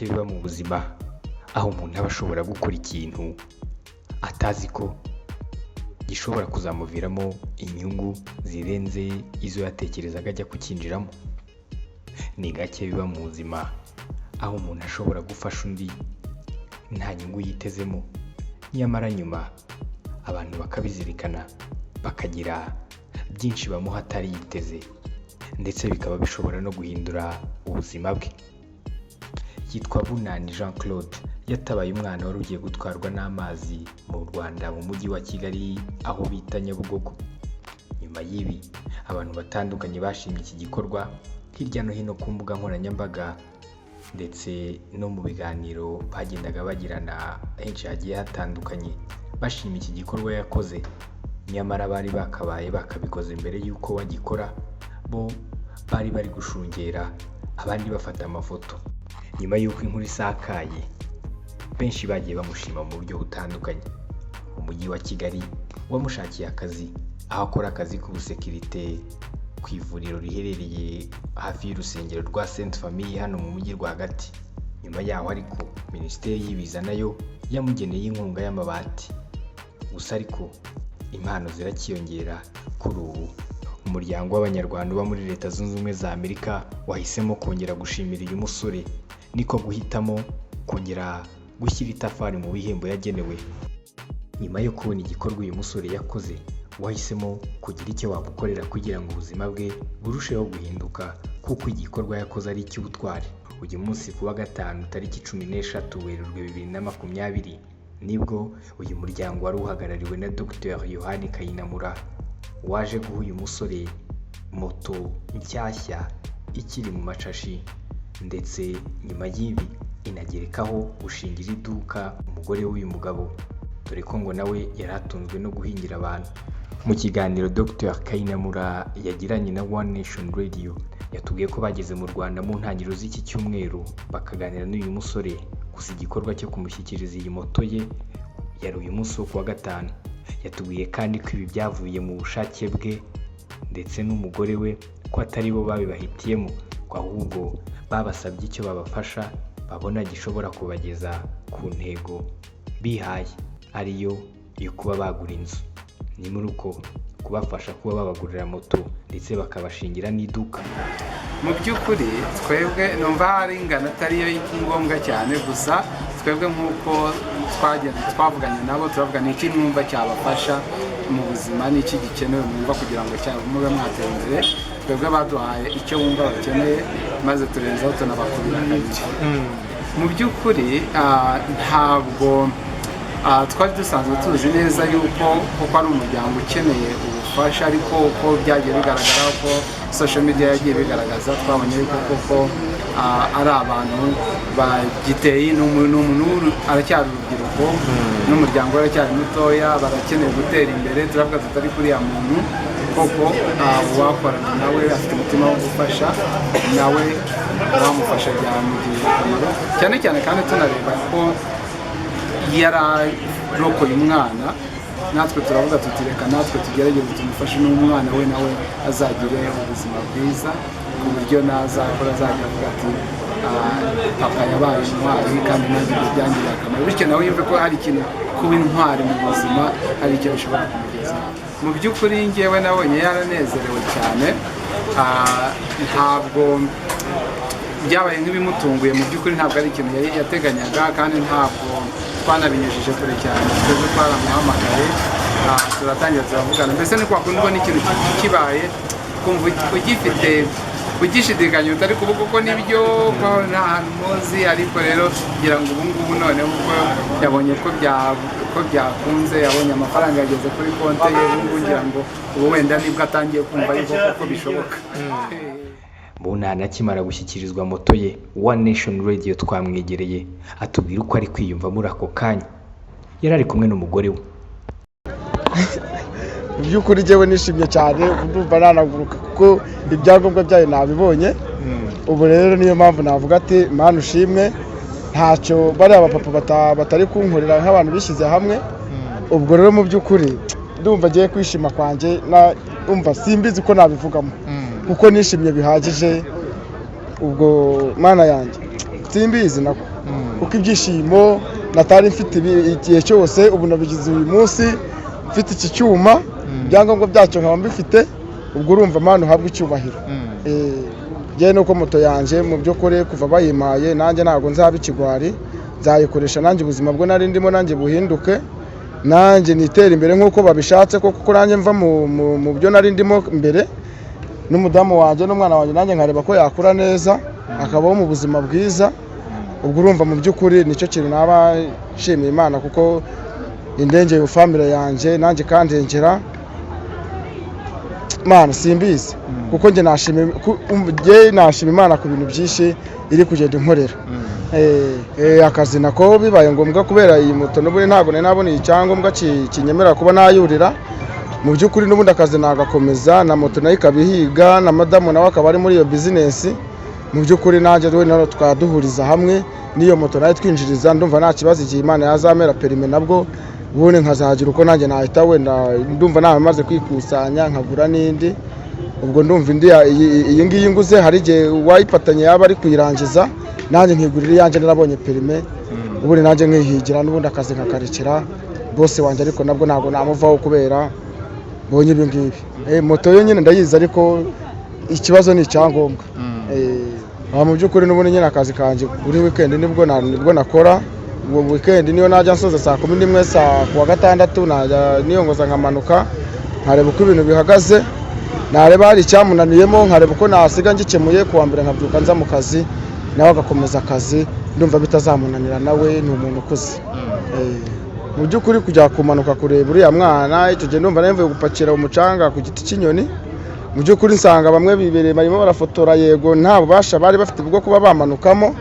gake biba mu buzima aho umuntu aba ashobora gukora ikintu atazi ko gishobora kuzamuviramo inyungu zirenze izo yatekerezaga ajya kukinjiramo. Ni gake biba mu buzima aho umuntu ashobora gufasha undi nta nyungu yitezemo, nyamara nyuma abantu bakabizirikana bakagira byinshi bamuha atari yiteze, ndetse bikaba bishobora no guhindura ubuzima bwe. Yitwa Bunani Jean Claude, yatabaye umwana wari ugiye gutwarwa n'amazi mu Rwanda mu mujyi wa Kigali aho bita Nyabugogo. Nyuma y'ibi abantu batandukanye bashimye iki gikorwa hirya no hino ku mbuga nkoranyambaga ndetse no mu biganiro bagendaga bagirana henshi hagiye hatandukanye bashimye iki gikorwa yakoze, nyamara bari bakabaye bakabikoze mbere y'uko bagikora. Bo bari bari gushungera abandi bafata amafoto. Nyuma y'uko inkuru isakaye benshi bagiye bamushima mu buryo butandukanye. Umujyi wa Kigali wamushakiye akazi aho akora akazi k'ubusekirite ku ivuriro riherereye hafi y'urusengero rwa Sainte Famille hano mu mujyi rwagati. Nyuma yaho ariko Minisiteri y'Ibiza nayo yamugeneye inkunga y'amabati. Gusa ariko impano zirakiyongera kuri ubu. Umuryango w'Abanyarwanda uba muri Leta Zunze Ubumwe za Amerika wahisemo kongera gushimira uyu musore, niko guhitamo kongera gushyira itafari mu bihembo yagenewe. Nyuma yo kubona igikorwa uyu musore yakoze, wahisemo kugira icyo wamukorera kugira ngo ubuzima bwe burusheho guhinduka, kuko igikorwa yakoze ari icy'ubutwari. Uyu munsi kuwa gatanu tariki 16 Werurwe 2020 nibwo uyu muryango wari uhagarariwe na Dr. Yohani Kayinamura waje guha uyu musore moto nshyashya ikiri mu mashashi, ndetse nyuma y'ibi inagerekaho gushingira iduka umugore w'uyu mugabo, dore ko ngo nawe yari atunzwe no guhingira abantu. Mu kiganiro Dr. Kayinamura yagiranye na One Nation Radio yatubwiye ko bageze mu Rwanda mu ntangiriro z'iki cyumweru bakaganira n'uyu musore. Gusa igikorwa cyo kumushyikiriza iyi moto ye yari uyu munsi wo kuwa gatanu. Yatubwiye kandi ko ibi byavuye mu bushake bwe ndetse n'umugore we, ko atari bo babibahitiyemo, ko ahubwo babasabye icyo babafasha babona gishobora kubageza ku ntego bihaye, ariyo yo kuba bagura inzu. Ni muri uko kubafasha kuba babagurira moto ndetse bakabashingira n'iduka. Mu by'ukuri twebwe numva hari ingano atariyo ngombwa cyane, gusa twebwe nk'uko twavuganye nabo turavugana iki mwumva cyabafasha mu buzima, n'iki gikenewe mwumva kugira ngo mube mwatera imbere. Twebwe baduhaye icyo wumva bakeneye maze turenzaho tunabakubira kabiri. Mu by'ukuri ntabwo twari dusanzwe tuzi neza yuko kuko ari umuryango ukeneye ubufasha, ariko uko byagiye bigaragara, ko social media yagiye bigaragaza, twabonye yuko koko ari abantu bagiteye. n'umuntu aracyari urubyiruko, n'umuryango aracyari mutoya, barakeneye gutera imbere. turavuga tutari kuriya muntu koko wakorana nawe afite umutima wo gufasha, nawe wamufasha byamugirira akamaro cyane cyane, kandi tunareba ko yararokoye umwana. Natwe turavuga tutireka natwe tugerageze tumufashe n'umwana we nawe azagire ubuzima bwiza, ku buryo nazakora azajya avuga ati papa yabaye intwari kandi nanjye byangiriye akamaro, bityo nawe yumve ko hari ikintu kuba intwari mu buzima hari icyo bishobora kumugezaho. Mu by'ukuri njyewe nabonye yaranezerewe cyane, ntabwo byabaye nk'ibimutunguye. Mu by'ukuri ntabwo ari ikintu yateganyaga, kandi ntabwo twanabinyujije kure cyane. Twebwe twaramuhamagaye turatangira turavugana, mbese ni kwa kundi ubona ikintu kibaye kumva ugifite ugishidikanya utari kuvuga ko nibyo ko nta hantu muzi, ariko rero kugira ngo ubu ngubu noneho uko yabonye ko byakunze, yabonye amafaranga yageze kuri konti ye, ubu ngubu ngira ngo ubu wenda nibwo atangiye kumva yuko ko bishoboka. Bunani akimara gushyikirizwa moto ye, One Nation Radio twamwegereye atubwira uko ari kwiyumva muri ako kanya. Yari ari kumwe n'umugore we. Mu by'ukuri njyewe nishimye cyane, ndumva nanaguruka kuko ibyangombwa byayo nabibonye. Ubu rero niyo mpamvu navuga ati Mana ushimwe, ntacyo bari abapapa batari kunkorera nk'abantu bishyize hamwe. Ubwo rero mu by'ukuri ndumva agiye kwishima kwanjye, umva simbizi ko nabivugamo kuko nishimye bihagije. Ubwo Mana yanjye simbizi nako. kuko ibyishimo natari mfite igihe cyose ubu nabigize uyu munsi mfite iki cyuma ibyangombwa byacyo nkaba mbifite ubwo urumva Imana uhabwa icyubahiro. Njye nuko moto yanjye mu by'ukuri kuva bayimpaye nanjye ntabwo nzaba ikigwari, nzayikoresha nanjye ubuzima bwo nari ndimo nanjye buhinduke, nanjye nitera imbere nk'uko babishatse kuko nanjye mva mu byo nari ndimo mbere, n'umudamu wanjye n'umwana wanjye nanjye nkareba ko yakura neza akabaho mu buzima bwiza. ubwo urumva mu by'ukuri nicyo kintu naba nshimiye Imana kuko indengeye family yanjye nanjye kandengera Mana simbizi kuko njye nashima Imana ku bintu byinshi iri kugenda inkorera. Akazi nako bibaye ngombwa kubera iyi moto n'ubundi ntabwo nabona icyangombwa kinyemera kuba nayurira. Mu by'ukuri n'ubundi akazi nagakomeza na moto nayo ikabihiga na madamu nawe akaba ari muri iyo business. Mu by'ukuri nanjye nawe twaduhuriza hamwe n'iyo moto nayo twinjiriza, ndumva nta kibazo igihe Imana yazamera perime nabwo ubundi nkazagira uko nanjye nahita wenda ndumva nawe maze kwikusanya nkagura n'indi. Ubwo ndumva indi iyi ngiyi nguze hari igihe wayifatanye yaba ari kuyirangiza nanjye nkigurira iyanjye narabonye perime ubundi nanjye nkihigira n'ubundi akazi nkakarekera bose wanjye, ariko nabwo ntabwo namuvaho kubera bonye ibi ngibi. Moto yo nyine ndayizi ariko ikibazo ni icyangombwa. Mu by'ukuri n'ubundi nyine akazi kanjye buri weekend nibwo nakora. Ubu weekend niyo najya nsoza saa 11 saa kuwa gatandatu najya niyongoza nkamanuka nkareba uko ibintu bihagaze, nareba hari icyamunaniyemo nkareba uko nasiga ngikemuye kuwa mbere nkabyuka nza mu kazi nawe agakomeza akazi, ndumva bitazamunanira nawe ni umuntu ukuze. Mu by'ukuri kujya kumanuka kureba uriya mwana icyo gihe ndumva navuye gupakira umucanga ku giti cy'inyoni. Mu by'ukuri nsanga bamwe bibereye barimo barafotora, yego nta bubasha bari bafite bwo kuba bamanukamo,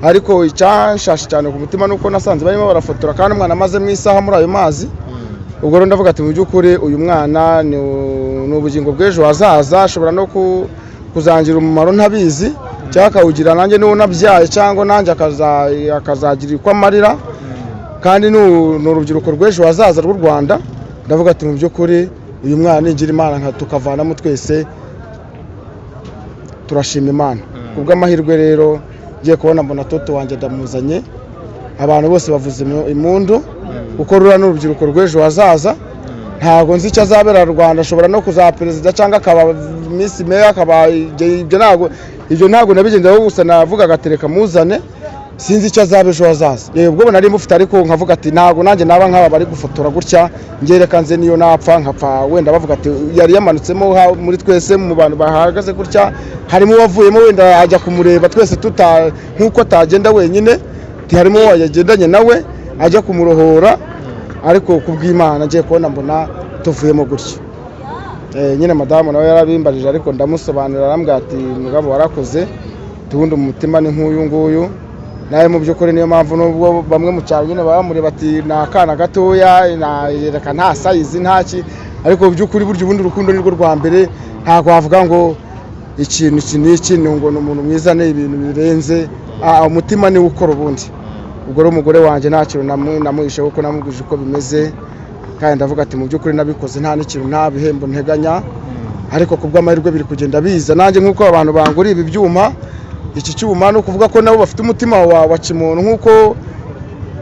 ariko icyanshashi cyane ku mutima nuko nasanze barimo barafotora kandi umwana amaze mu isaha muri ayo mazi. Ubwo rero ndavuga ati mu by'ukuri uyu mwana ni ubugingo bw'ejo hazaza, ashobora no kuzangira umumaro ntabizi cyangwa akawugira nanjye niwo nabyaye cyangwa nanjye akazagira uko amarira, kandi ni urubyiruko rw'ejo hazaza rw'u Rwanda. Ndavuga ati mu by'ukuri uyu mwana nigira Imana tukavanamo twese turashima Imana. Kubw'amahirwe rero ngiye kubona mbona toto wanjye ndamuzanye, abantu bose bavuze impundu kuko rura n'urubyiruko rw'ejo hazaza. Ntabwo nzi icyo azabera Rwanda, ashobora no kuzaba perezida cyangwa akaba Miss Mayor akaba ibyo ntabwo nabigendaho, gusa navuga gatereka muzane, sinzi icyo azaba ejo hazaza. Ubwo nari mufite ariko nkavuga ati ntabwo nanjye naba nk'aba bari gufotora gutya ngereka nze niyo napfa nkapfa wenda bavuga ati yari yamanutsemo muri twese mu bantu bahagaze gutya harimo wavuyemo wenda ajya kumureba twese nk'uko atagenda wenyine, harimo wayagendanye nawe ajya kumurohora, ariko kubw'Imana ngiye kubona mbona tuvuyemo gutya. Nyine madamu nawe yarabimbarije ariko ndamusobanurira arambwira ati mugabo warakoze tubundi umutima ni nk'uyu nguyu nawe. Mu by'ukuri niyo mpamvu nubwo bamwe mu cyaro nyine bamureba ati ni akana gatoya yereka nta sayizi ntaki, ariko mu by'ukuri burya ubundi urukundo nirwo rwa mbere. Ntabwo wavuga ngo ikintu iki n'iki ngo ni umuntu mwiza ni ibintu birenze, umutima niwo ukora ubundi. Ubwo rero umugore wanjye nta kintu namuhishe kuko namubwije uko bimeze, kandi ndavuga ati mu by'ukuri nabikoze nta n'ikintu nta bihembo nteganya, ariko kubw'amahirwe biri kugenda biza. Nanjye nk'uko abantu bangura ibi byuma, iki cyuma no kuvuga ko nabo bafite umutima wa kimuntu, nk'uko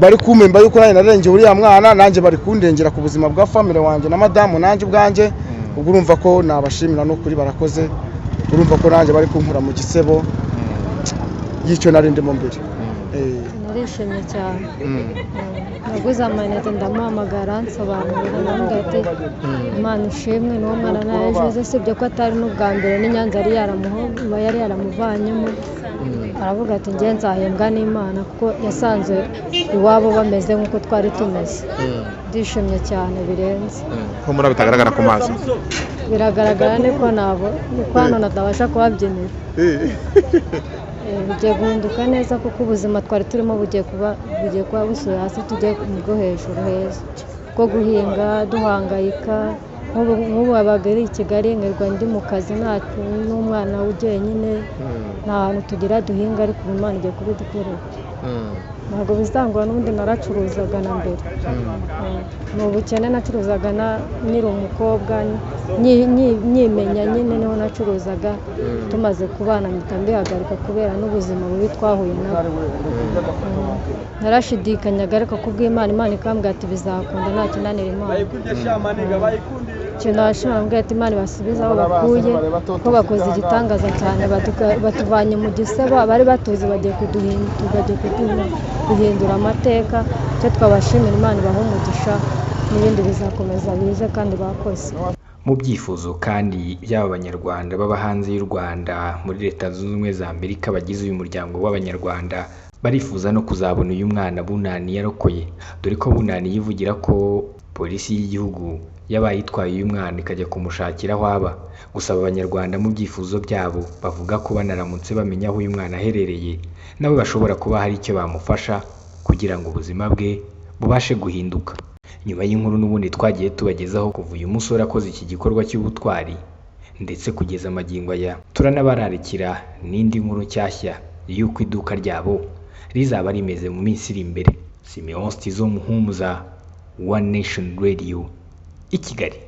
bari kumemba yuko nanjye narengeye uriya mwana, nanjye bari kundengera ku buzima bwa family wanjye na madamu nanjye ubwanjye. Ubwo urumva ko nabashimira n'ukuri barakoze, urumva ko nanjye bari kunkura mu gisebo y'icyo nari ndimo mbere. Narishimye cyane. Naguze amanete ndamuhamagara nsobanurira ndamubwira ati Imana ishimwe n'uwo mwana naje, sibyo ko atari n'ubwa mbere n'Inyanza yari yaramuvanyemo. Aravuga ati njye nzahembwa n'Imana kuko yasanze iwabo bameze nk'uko twari tumeze. Ndishimye cyane birenze. Ko muri bitagaragara ku maso biragaragara niko hano natabasha kubabyinira. Bigiye guhinduka neza kuko ubuzima twari turimo bugiye kuba busuye hasi, tujye bwo hejuru heza bwo guhinga duhangayika. Nk'ubu abagari i Kigali ngerwa ndi mu kazi n'umwana ugiye nyine nta hantu tugira duhinga, ariko Imana igiye kubidukorera. ntabwo bizangwa n'ubundi naracuruzaga na mbere mu bukene nacuruzaga niri umukobwa nyimenya nyine niho nacuruzaga tumaze kubana mpita mbihagarika kubera n'ubuzima bubi twahuye nabwo narashidikanyaga ariko kubw'Imana Imana ikambwira ati bizakunda nta kinanira Imana ikintu nashimira mbwira ati Imana basubiza aho bakuye ko bakoze igitangaza cyane batuvanye mu gisebo bari batuzi bagiye guhindura amateka cyo twabashimira Imana ibaha umugisha n'ibindi bizakomeza bize kandi bakoze. Mu byifuzo kandi by'aba banyarwanda baba hanze y'u Rwanda muri Leta Zunze Ubumwe za Amerika bagize uyu muryango w'abanyarwanda barifuza no kuzabona uyu mwana Bunani yarokoye, dore ko Bunani yivugira ko polisi y'igihugu yabaye itwaye uyu mwana ikajya kumushakira aho aba. Gusaba abanyarwanda mu byifuzo byabo bavuga ko banaramutse bamenya aho uyu mwana aherereye nawe bashobora kuba hari icyo bamufasha kugira ngo ubuzima bwe bubashe guhinduka. Nyuma y'inkuru n'ubundi twagiye tubagezaho kuva uyu musore akoze iki gikorwa cy'ubutwari ndetse kugeza amagingo aya, turanabararikira n'indi nkuru nshyashya y'uko iduka ryabo rizaba rimeze mu minsi iri imbere. Simeon Stizo Muhumuza, One Nation Radio, i Kigali.